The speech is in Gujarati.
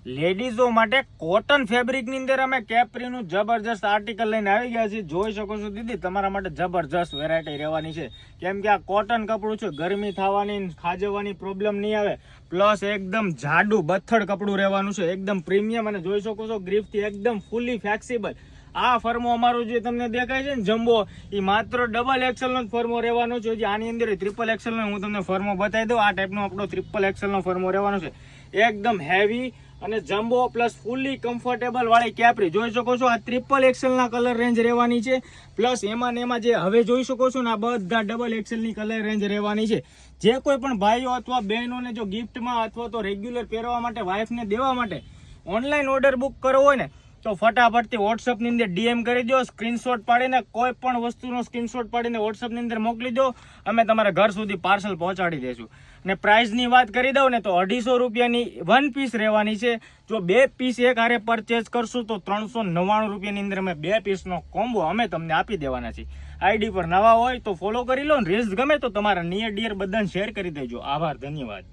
લેડીઝો માટે કોટન ફેબ્રિકની અંદર અમે કેપ્રીનું જબરજસ્ત આર્ટિકલ લઈને આવી ગયા છીએ. જોઈ શકો છો દીદી, તમારા માટે જબરજસ્ત વેરાયટી રહેવાની છે. કેમ કે આ કોટન કપડું છે, ગરમી થવાની ખાજવવાની પ્રોબ્લેમ નહીં આવે. પ્લસ એકદમ જાડું બથડ કપડું રહેવાનું છે, એકદમ પ્રીમિયમ. અને જોઈ શકો છો ગ્રીફથી એકદમ ફૂલી ફ્લેક્સિબલ. આ ફર્મો અમારો જે તમને દેખાય છે ને જમ્બો, એ માત્ર ડબલ એક્સેલ નો ફર્મો રહેવાનો છે. આની અંદર ટ્રિપલ એક્સેલ નો હું તમને ફર્મો બતાવી દઉં. આ ટાઈપનો આપણો ટ્રિપલ એક્સેલ નો ફર્મો રહેવાનો છે, એકદમ હેવી અને જમ્બો પ્લસ ફૂલી કમ્ફર્ટેબલ વાળી કેપ્રી. જોઈ શકો છો આ ટ્રિપલ એક્સેલ ના કલર રેન્જ રહેવાની છે. પ્લસ એમાં જે હવે જોઈ શકો છો ને આ બધા ડબલ એક્સેલ ની કલર રેન્જ રહેવાની છે. જે કોઈ પણ ભાઈઓ અથવા બહેનોને જો ગિફ્ટમાં અથવા તો રેગ્યુલર પહેરવા માટે, વાઇફને દેવા માટે ઓનલાઈન ઓર્ડર બુક કરવો હોય ને, તો ફટાફટથી WhatsApp ની અંદર DM કરી દો. સ્ક્રીનશોટ પાડીને, કોઈ પણ વસ્તુનો સ્ક્રીનશોટ પાડીને WhatsApp ની અંદર મોકલી દો. અમે તમારા ઘર સુધી પાર્સલ પહોંચાડી દઈશું. અને પ્રાઇસની વાત કરી દઉં ને, તો 250 રૂપિયાની 1 પીસ રહેવાની છે. જો 2 પીસ એક હારે પરચેસ કરશું તો 399 રૂપિયાની અંદર અમે 2 પીસનો કોમ્બો અમે તમને આપી દેવાના છીએ. આઈડી પર નવા હોય તો ફોલો કરી લો. રીલ્સ ગમે તો તમારા નિયર ડિયર બધાને શેર કરી દેજો. આભાર, ધન્યવાદ.